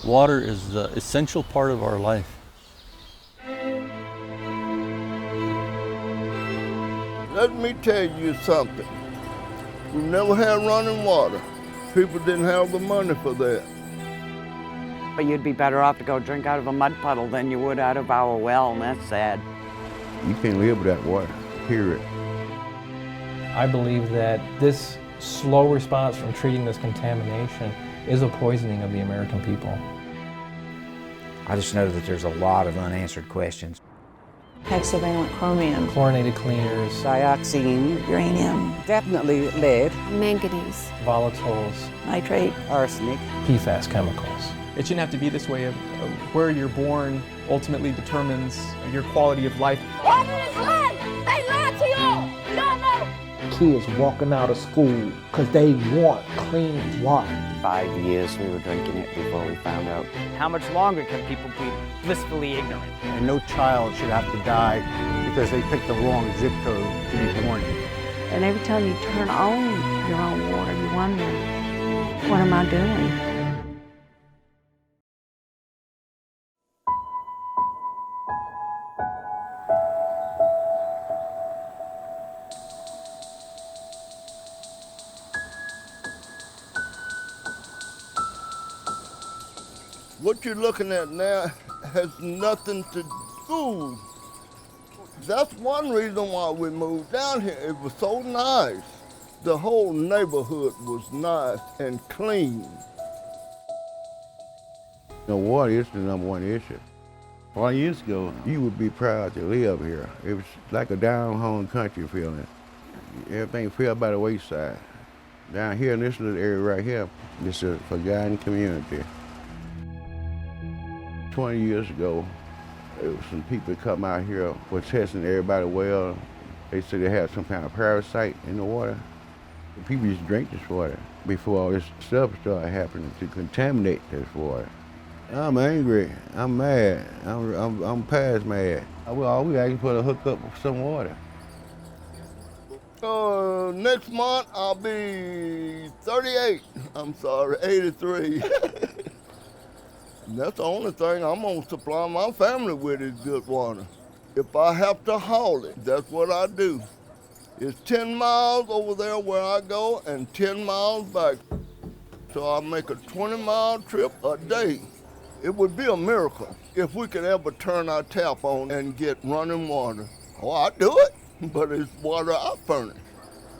Water is the essential part of our life. Let me tell you something. We never had running water. People didn't have the money for that. But you'd be better off to go drink out of a mud puddle than you would out of our well, and that's sad. You can't live without water, period. I believe that this slow response from treating this contamination is a poisoning of the American people. I just know that there's a lot of unanswered questions. Hexavalent chromium, Chlorinated cleaners, Dioxine, uranium, definitely lead, manganese, volatiles, nitrate, arsenic. PFAS chemicals. It shouldn't have to be this way. Of where you're born ultimately determines your quality of life. water is life! They lied to y'all! Y'all know! Kids walking out of school because they want clean water. 5 years we were drinking it before we found out. How much longer can people be blissfully ignorant? And no child should have to die because they picked the wrong zip code to be born in. and every time you turn on your own water, you wonder, what am I doing? What you're looking at now has nothing to do. That's one reason why we moved down here. It was so nice. The whole neighborhood was nice and clean. No, water is the number one issue. 20 years ago, you would be proud to live here. It was like a down-home country feeling. Everything fell by the wayside. Down here in this little area right here, it's a forgotten community. 20 years ago, there was some people come out here for testing everybody well. They said they had some kind of parasite in the water. People used to drink this water before all this stuff started happening to contaminate this water. I'm angry, I'm mad, I'm past mad. We asking for to hook up some water. Next month I'll be 38. I'm sorry, 83. That's the only thing I'm gonna supply my family with is good water. If I have to haul it, that's what I do. It's 10 miles over there where I go and 10 miles back. So I make a 20-mile trip a day. It would be a miracle if we could ever turn our tap on and get running water. Oh, I'd do it, but it's water I furnish.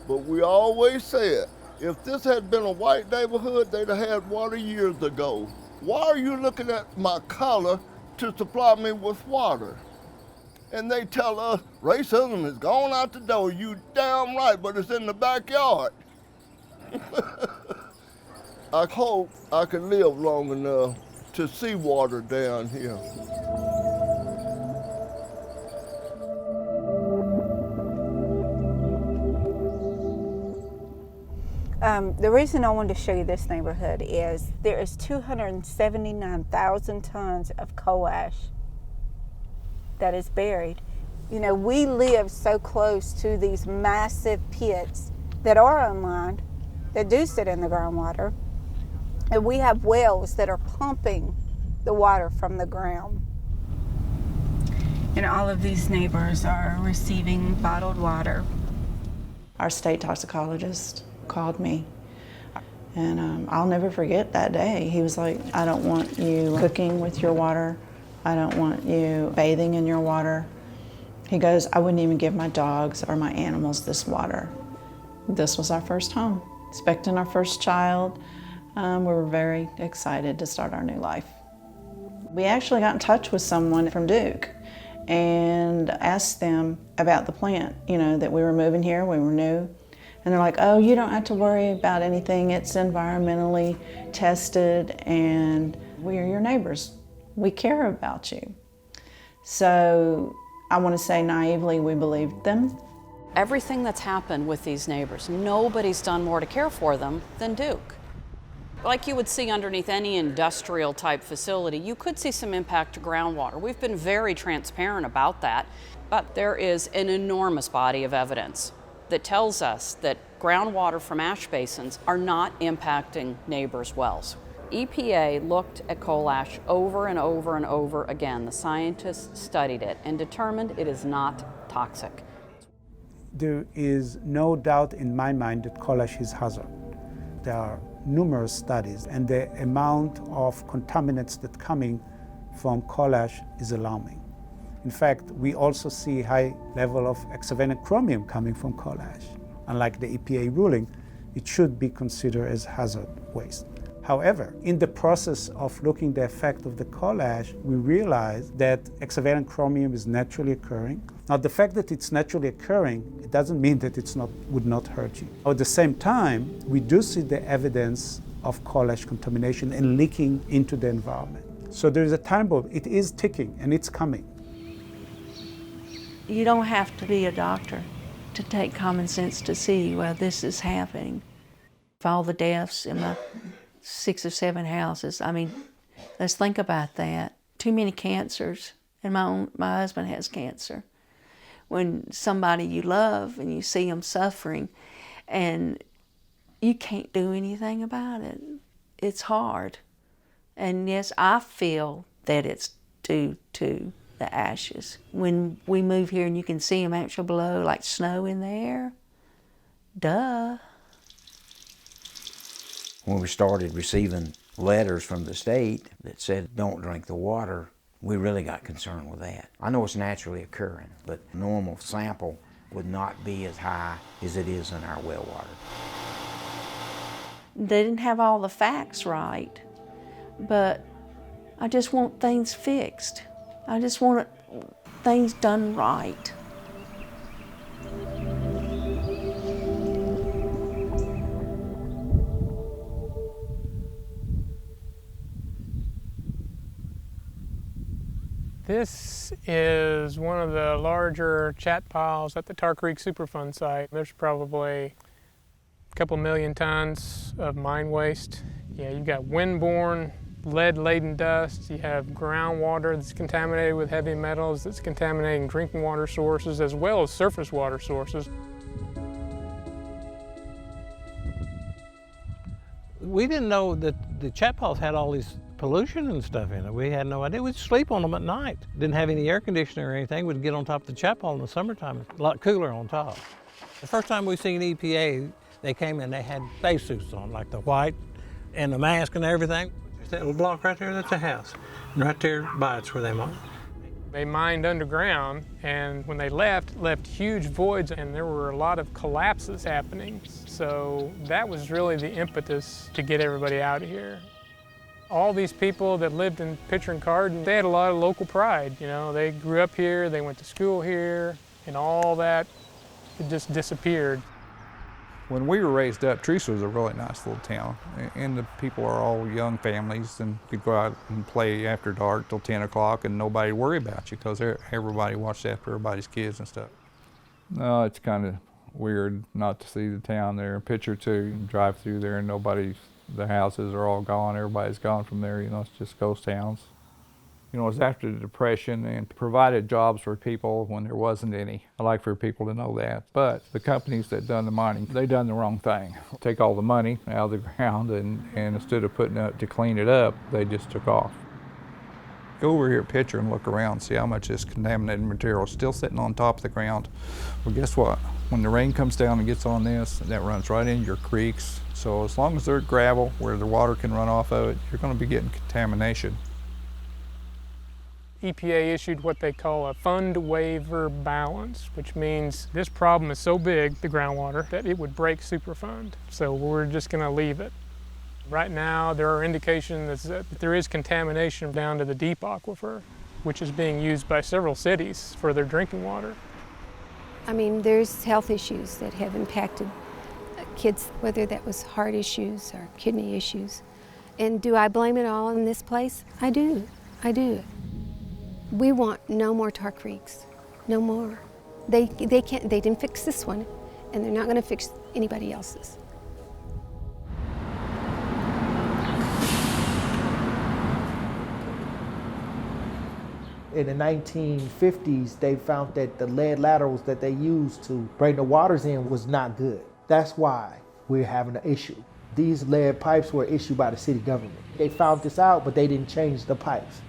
But we always said, if this had been a white neighborhood, they'd have had water years ago. Why are you looking at my collar to supply me with water? And they tell us racism is gone out the door. You damn right, but it's in the backyard. I hope I can live long enough to see water down here. The reason I wanted to show you this neighborhood is there is 279,000 tons of coal ash that is buried. You know, we live so close to these massive pits that are unlined, that do sit in the groundwater, and we have wells that are pumping the water from the ground. And all of these neighbors are receiving bottled water. Our state toxicologist called me, and I'll never forget that day. He was like, I don't want you cooking with your water. I don't want you bathing in your water. He goes, I wouldn't even give my dogs or my animals this water. This was our first home, expecting our first child. We were very excited to start our new life. We actually got in touch with someone from Duke and asked them about the plant, you know, that we were moving here, we were new. And they're like, oh, you don't have to worry about anything. It's environmentally tested and we're your neighbors. We care about you. So I want to say naively, we believed them. Everything that's happened with these neighbors, nobody's done more to care for them than Duke. Like you would see underneath any industrial type facility, you could see some impact to groundwater. We've been very transparent about that, but there is an enormous body of evidence that tells us that groundwater from ash basins are not impacting neighbors' wells. EPA looked at coal ash over and over and over again. The scientists studied it and determined it is not toxic. There is no doubt in my mind that coal ash is hazard. There are numerous studies, and the amount of contaminants that coming from coal ash is alarming. In fact, we also see high level of hexavalent chromium coming from coal ash. Unlike the EPA ruling, it should be considered as hazard waste. However, in the process of looking at the effect of the coal ash, we realized that hexavalent chromium is naturally occurring. Now, the fact that it's naturally occurring, it doesn't mean that it would not hurt you. At the same time, we do see the evidence of coal ash contamination and leaking into the environment. So there's a time bomb. It is ticking, and it's coming. You don't have to be a doctor to take common sense to see, well, this is happening. If all the deaths in my 6 or 7 houses, I mean, let's think about that. Too many cancers, and my husband has cancer. When somebody you love and you see them suffering and you can't do anything about it, it's hard. And yes, I feel that it's due to the ashes. When we move here and you can see them actually below, like snow in the air, duh. When we started receiving letters from the state that said don't drink the water, we really got concerned with that. I know it's naturally occurring, but a normal sample would not be as high as it is in our well water. They didn't have all the facts right, but I just want things fixed. I just want things done right. This is one of the larger chat piles at the Tar Creek Superfund site. There's probably a couple million tons of mine waste. Yeah, you've got windborne, lead-laden dust. You have groundwater that's contaminated with heavy metals that's contaminating drinking water sources as well as surface water sources. We didn't know that the chat piles had all these pollution and stuff in it. We had no idea. We'd sleep on them at night. Didn't have any air conditioning or anything. We'd get on top of the chat pile in the summertime. It's a lot cooler on top. The first time we seen EPA, they came in, they had spacesuits on, like the white and the mask and everything. There's that little block right there, that's a house. And right there by it's where they mined. They mined underground, and when they left huge voids, and there were a lot of collapses happening. So that was really the impetus to get everybody out of here. All these people that lived in Pitcher and Carden, they had a lot of local pride. You know, they grew up here, they went to school here, and all that, it just disappeared. When we were raised up, Teresa was a really nice little town, and the people are all young families and could go out and play after dark till 10 o'clock and nobody worry about you because everybody watched after everybody's kids and stuff. No, it's kind of weird not to see the town there. Picture too, you drive through there and the houses are all gone, everybody's gone from there, you know, it's just ghost towns. You know, it was after the Depression and provided jobs for people when there wasn't any. I like for people to know that. But the companies that done the mining, they done the wrong thing. Take all the money out of the ground and instead of putting it to clean it up, they just took off. Go over here at Pitcher and look around, see how much this contaminated material is still sitting on top of the ground. Well, guess what? When the rain comes down and gets on this, that runs right into your creeks. So as long as they're gravel where the water can run off of it, you're going to be getting contamination. EPA issued what they call a fund waiver balance, which means this problem is so big, the groundwater, that it would break Superfund. So we're just going to leave it. Right now, there are indications that there is contamination down to the deep aquifer, which is being used by several cities for their drinking water. I mean, there's health issues that have impacted kids, whether that was heart issues or kidney issues. And do I blame it all on this place? I do. We want no more Tar Creeks, no more. They didn't fix this one, and they're not going to fix anybody else's. In the 1950s, they found that the lead laterals that they used to bring the waters in was not good. That's why we're having an issue. These lead pipes were issued by the city government. They found this out, but they didn't change the pipes.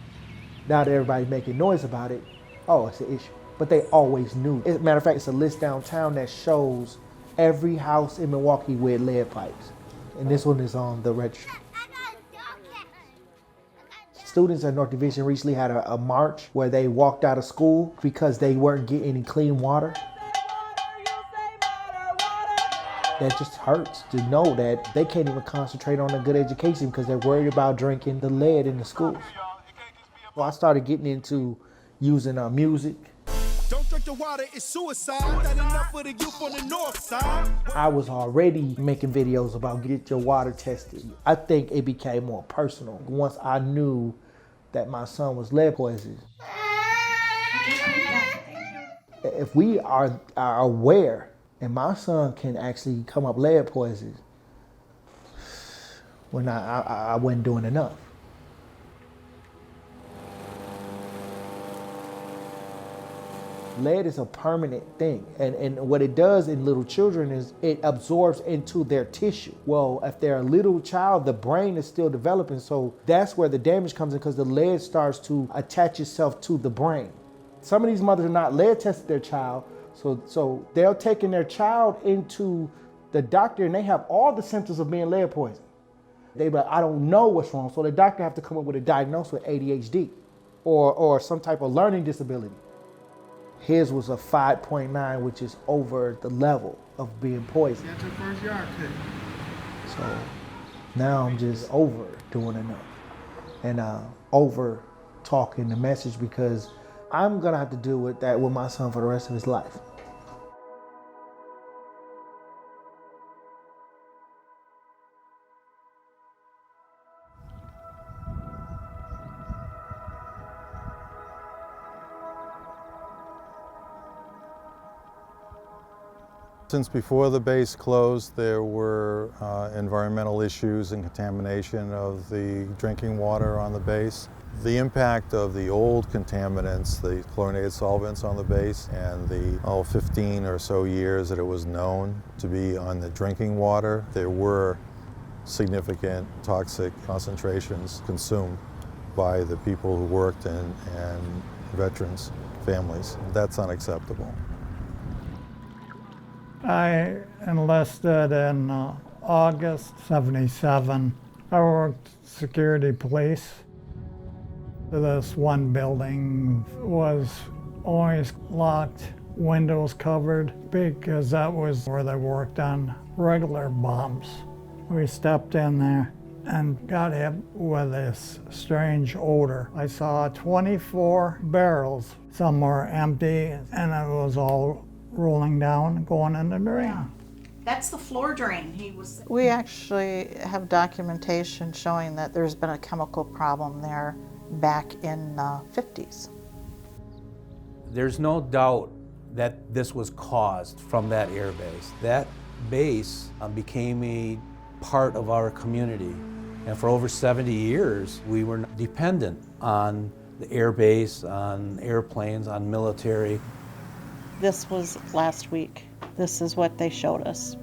Now that everybody's making noise about it, oh, it's an issue. But they always knew. As a matter of fact, it's a list downtown that shows every house in Milwaukee with lead pipes. And this one is on the registry. Students at North Division recently had a march where they walked out of school because they weren't getting any clean water. That just hurts to know that they can't even concentrate on a good education because they're worried about drinking the lead in the schools. So I started getting into using music. Don't drink the water, it's suicide. Not enough for the youth on the north side. I was already making videos about get your water tested. I think it became more personal once I knew that my son was lead poisoned. If we are aware, and my son can actually come up lead poisoned, when I wasn't doing enough. Lead is a permanent thing, and what it does in little children is it absorbs into their tissue. Well, if they're a little child, the brain is still developing, so that's where the damage comes in because the lead starts to attach itself to the brain. Some of these mothers are not lead tested their child, so they're taking their child into the doctor and they have all the symptoms of being lead poisoned. They be like, I don't know what's wrong, so the doctor have to come up with a diagnosis with ADHD or some type of learning disability. His was a 5.9, which is over the level of being poisoned. That's your first yard cut. So now I'm just over doing enough and over talking the message because I'm gonna have to deal with that with my son for the rest of his life. Since before the base closed, there were environmental issues and contamination of the drinking water on the base. The impact of the old contaminants, the chlorinated solvents on the base, and the 15 or so years that it was known to be on the drinking water, there were significant toxic concentrations consumed by the people who worked and veterans' families. That's unacceptable. I enlisted in August '77. I worked security police. This one building was always locked, windows covered, because that was where they worked on regular bombs. We stepped in there and got hit with this strange odor. I saw 24 barrels. Some were empty, and it was all rolling down and going in the drain. That's the floor drain. We actually have documentation showing that there's been a chemical problem there back in the 50s. There's no doubt that this was caused from that air base. That base became a part of our community. And for over 70 years, we were dependent on the air base, on airplanes, on military. This was last week. This is what they showed us.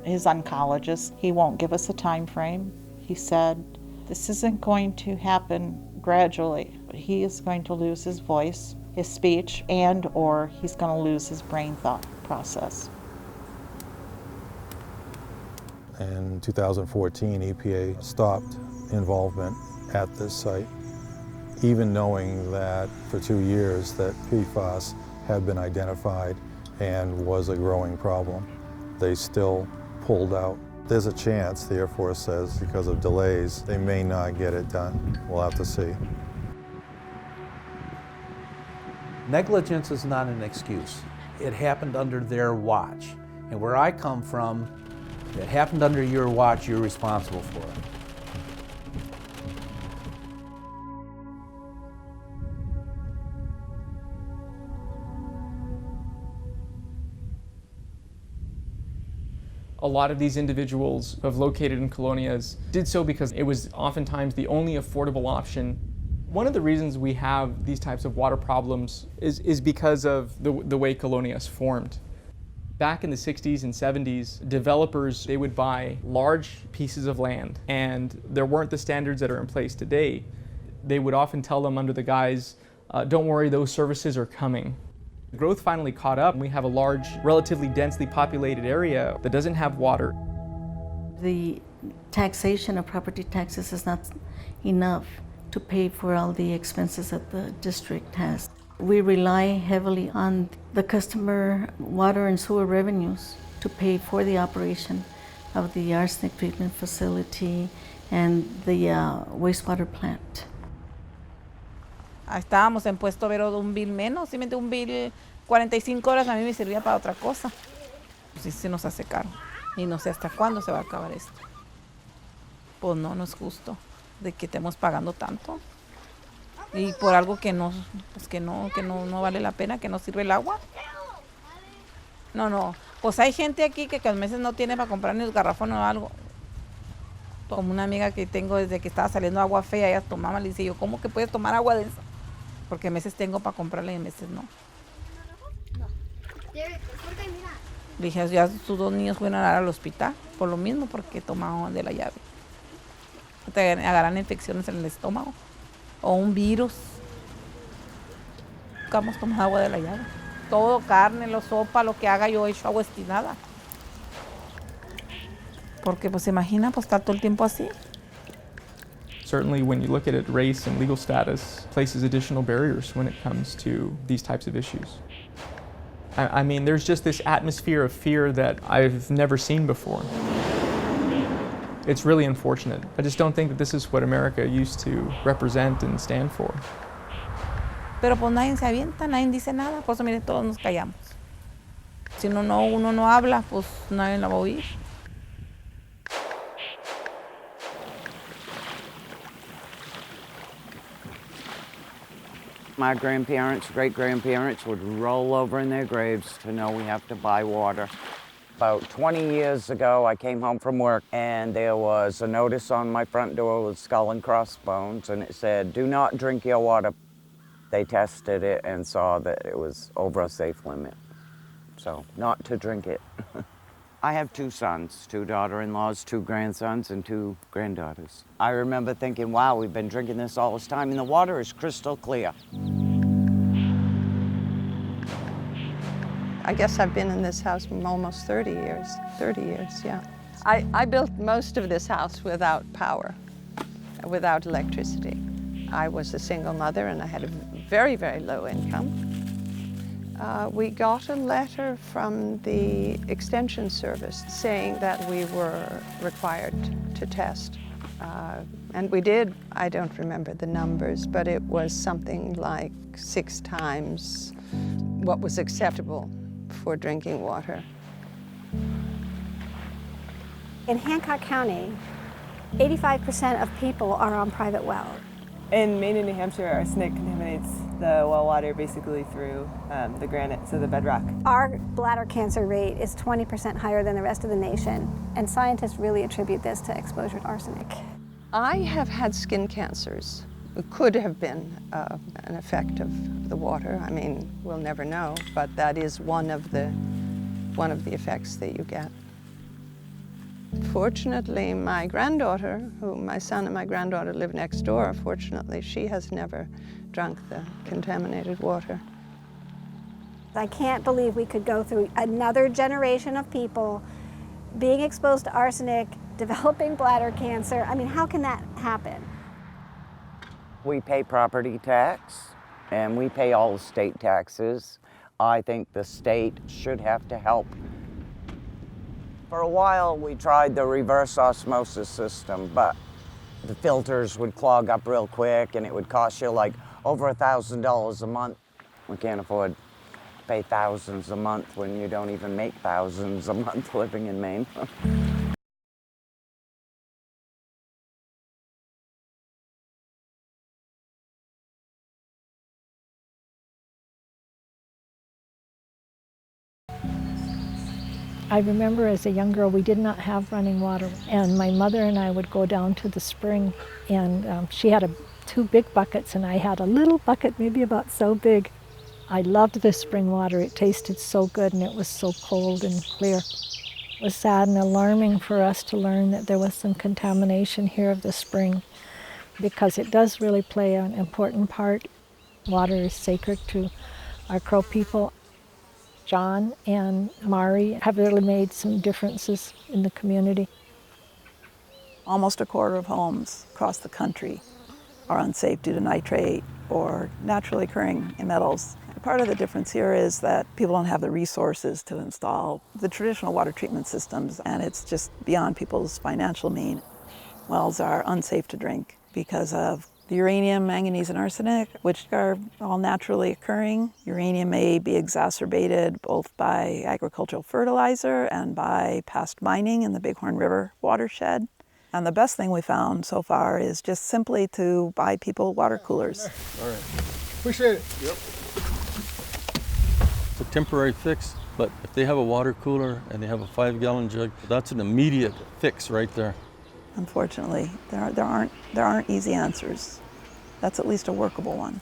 His oncologist, he won't give us a time frame. He said, this isn't going to happen gradually. He is going to lose his voice, his speech, and or he's going to lose his brain thought process. In 2014, EPA stopped involvement at this site, even knowing that for 2 years that PFAS had been identified and was a growing problem. They still pulled out. There's a chance, the Air Force says, because of delays, they may not get it done. We'll have to see. Negligence is not an excuse. It happened under their watch. And where I come from, it happened under your watch, you're responsible for it. A lot of these individuals who have located in colonias did so because it was oftentimes the only affordable option. One of the reasons we have these types of water problems is because of the way colonias formed. Back in the 60s and 70s, developers, they would buy large pieces of land, and there weren't the standards that are in place today. They would often tell them under the guise, don't worry, those services are coming. Growth finally caught up, and we have a large, relatively densely populated area that doesn't have water. The taxation of property taxes is not enough to pay for all the expenses that the district has. We rely heavily on the customer water and sewer revenues to pay for the operation of the arsenic treatment facility and the wastewater plant. Estábamos en Puesto Vero de un bill menos, simplemente un bill 45 horas a mí me servía para otra cosa. Pues sí se nos hace caro y no sé hasta cuándo se va a acabar esto. Pues no, no es justo de que estemos pagando tanto y por algo que no, pues que no vale la pena, que no sirve el agua. No, pues hay gente aquí que a veces no tiene para comprar ni un garrafón o algo. Como una amiga que tengo desde que estaba saliendo agua fea, ella tomaba, le dice yo, ¿cómo que puedes tomar agua de eso? Porque a veces tengo para comprarla y a veces no. Le dije, ya sus 2 niños fueron a dar al hospital por lo mismo, porque tomaban de la llave. Te agarran infecciones en el estómago o un virus. Buscamos tomar agua de la llave. Todo, carne, la sopa, lo que haga yo he hecho agua destilada. Porque pues se imagina pues estar todo el tiempo así. Certainly when you look at it, race and legal status places additional barriers when it comes to these types of issues. I mean, there's just this atmosphere of fear that I've never seen before. It's really unfortunate. I just don't think that this is what America used to represent and stand for. Pero pues nadie se avienta, nadie dice nada, por eso miren, todos nos callamos. Si uno no habla, pues nadie la va a oír. My grandparents, great-grandparents would roll over in their graves to know we have to buy water. About 20 years ago, I came home from work and there was a notice on my front door with skull and crossbones, and it said, "Do not drink your water." They tested it and saw that it was over a safe limit, so not to drink it. I have 2 sons, 2 daughter-in-laws, 2 grandsons, and 2 granddaughters. I remember thinking, wow, we've been drinking this all this time, and the water is crystal clear. I guess I've been in this house almost 30 years. 30 years, yeah. I built most of this house without power, without electricity. I was a single mother and I had a very, very low income. We got a letter from the Extension Service saying that we were required to test. And we did. I don't remember the numbers, but it was something like 6 times what was acceptable for drinking water. In Hancock County, 85% of people are on private wells. In Maine and New Hampshire, arsenic contaminates the well water basically through the granite, so the bedrock. Our bladder cancer rate is 20% higher than the rest of the nation, and scientists really attribute this to exposure to arsenic. I have had skin cancers. It could have been an effect of the water. I mean, we'll never know, but that is one of the effects that you get. Fortunately, my granddaughter, my son and my granddaughter live next door, fortunately, she has never drunk the contaminated water. I can't believe we could go through another generation of people being exposed to arsenic, developing bladder cancer. I mean, how can that happen? We pay property tax, and we pay all the state taxes. I think the state should have to help. For a while, we tried the reverse osmosis system, but the filters would clog up real quick, and it would cost you like over $1,000 a month. We can't afford to pay thousands a month when you don't even make thousands a month living in Maine. I remember as a young girl, we did not have running water, and my mother and I would go down to the spring, and she had 2 big buckets, and I had a little bucket, maybe about so big. I loved the spring water. It tasted so good and it was so cold and clear. It was sad and alarming for us to learn that there was some contamination here of the spring, because it does really play an important part. Water is sacred to our Crow people. John and Mari have really made some differences in the community. Almost a quarter of homes across the country are unsafe due to nitrate or naturally occurring metals. Part of the difference here is that people don't have the resources to install the traditional water treatment systems, and it's just beyond people's financial means. Wells are unsafe to drink because of the uranium, manganese, and arsenic, which are all naturally occurring. Uranium may be exacerbated both by agricultural fertilizer and by past mining in the Bighorn River watershed. And the best thing we found so far is just simply to buy people water coolers. All right. Appreciate it. Yep. It's a temporary fix, but if they have a water cooler and they have a 5-gallon jug, that's an immediate fix right there. Unfortunately, there aren't easy answers. That's at least a workable one.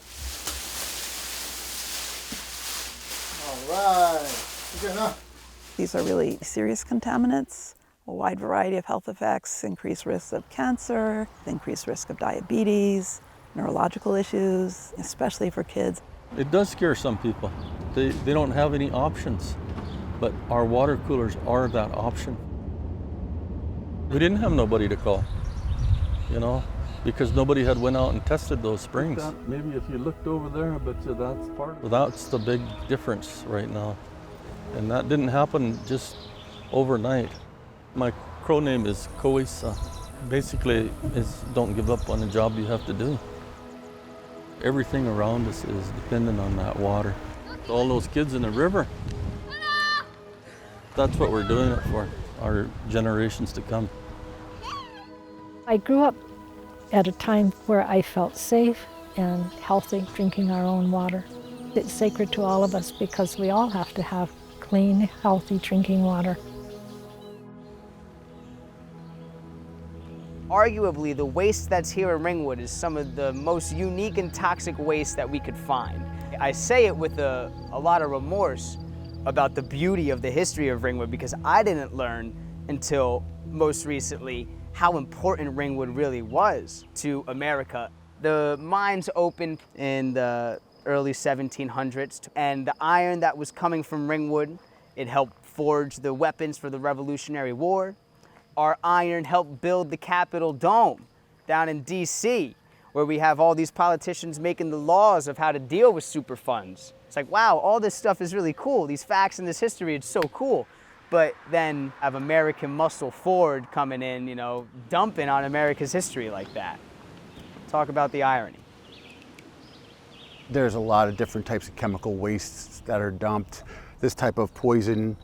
All right. Good enough. These are really serious contaminants. A wide variety of health effects, increased risk of cancer, increased risk of diabetes, neurological issues, especially for kids. It does scare some people. They don't have any options, but our water coolers are that option. We didn't have nobody to call, you know, because nobody had went out and tested those springs. Maybe if you looked over there, I bet you that's part of it. Well, that's the big difference right now. And that didn't happen just overnight. My Crow name is Koisa. Basically, it's don't give up on the job you have to do. Everything around us is dependent on that water. All those kids in the river, that's what we're doing it for, our generations to come. I grew up at a time where I felt safe and healthy drinking our own water. It's sacred to all of us because we all have to have clean, healthy drinking water. Arguably, the waste that's here in Ringwood is some of the most unique and toxic waste that we could find. I say it with a lot of remorse about the beauty of the history of Ringwood, because I didn't learn until most recently how important Ringwood really was to America. The mines opened in the early 1700s, and the iron that was coming from Ringwood, it helped forge the weapons for the Revolutionary War. Our iron helped build the Capitol Dome down in DC, where we have all these politicians making the laws of how to deal with Superfunds. It's like, wow, all this stuff is really cool. These facts and this history, it's so cool. But then have American muscle Ford coming in, you know, dumping on America's history like that. Talk about the irony. There's a lot of different types of chemical wastes that are dumped. This type of poison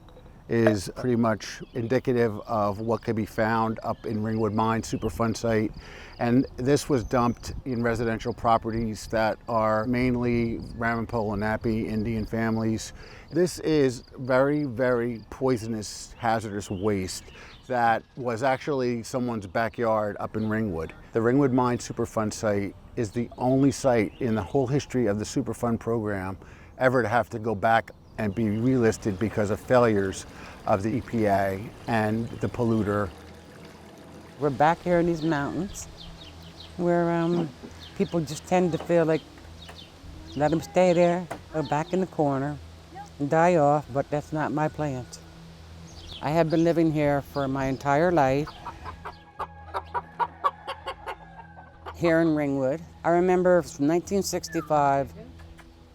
is pretty much indicative of what could be found up in Ringwood Mine Superfund site. And this was dumped in residential properties that are mainly Ramapo and Napi Indian families. This is very, very poisonous, hazardous waste that was actually someone's backyard up in Ringwood. The Ringwood Mine Superfund site is the only site in the whole history of the Superfund program ever to have to go back and be relisted because of failures of the EPA and the polluter. We're back here in these mountains where people just tend to feel like, let them stay there, or back in the corner and die off, but that's not my plans. I have been living here for my entire life. Here in Ringwood. I remember from 1965,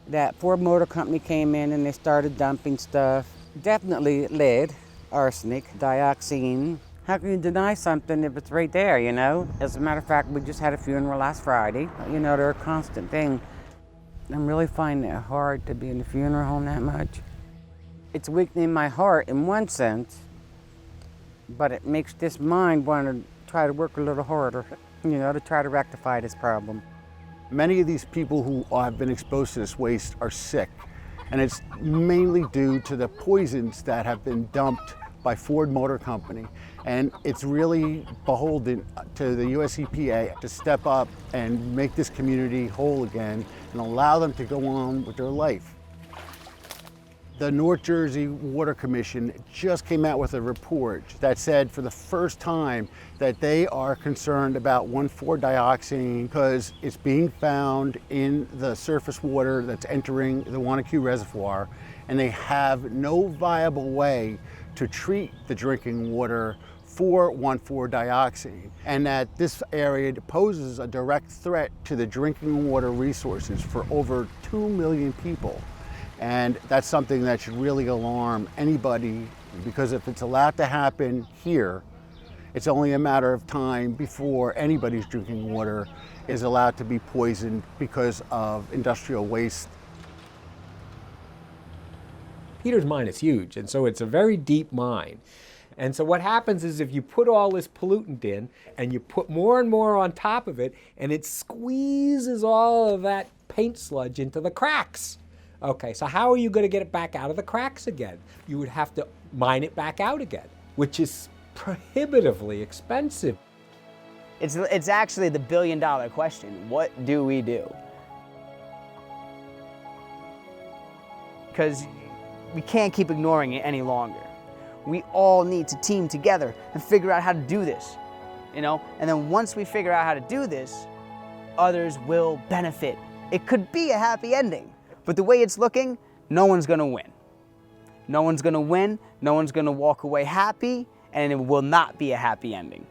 that Ford Motor Company came in and they started dumping stuff. Definitely lead, arsenic, dioxin. How can you deny something if it's right there, you know? As a matter of fact, we just had a funeral last Friday. You know, they're a constant thing. I'm really finding it hard to be in the funeral home that much. It's weakening my heart in one sense, but it makes this mind want to try to work a little harder, you know, to try to rectify this problem. Many of these people who have been exposed to this waste are sick, and it's mainly due to the poisons that have been dumped by Ford Motor Company. And it's really beholden to the US EPA to step up and make this community whole again and allow them to go on with their life. The North Jersey Water Commission just came out with a report that said for the first time that they are concerned about 1,4-dioxane because it's being found in the surface water that's entering the Wanacue Reservoir, and they have no viable way to treat the drinking water for 1,4-dioxane, and that this area poses a direct threat to the drinking water resources for over 2 million people. And that's something that should really alarm anybody, because if it's allowed to happen here, it's only a matter of time before anybody's drinking water is allowed to be poisoned because of industrial waste. Peter's mine is huge, and so it's a very deep mine. And so what happens is if you put all this pollutant in and you put more and more on top of it, and it squeezes all of that paint sludge into the cracks. Okay, so how are you going to get it back out of the cracks again? You would have to mine it back out again, which is prohibitively expensive. It's actually the billion-dollar question. What do we do? Because we can't keep ignoring it any longer. We all need to team together and figure out how to do this, you know? And then once we figure out how to do this, others will benefit. It could be a happy ending, but the way it's looking, no one's gonna win. No one's gonna win, no one's gonna walk away happy, and it will not be a happy ending.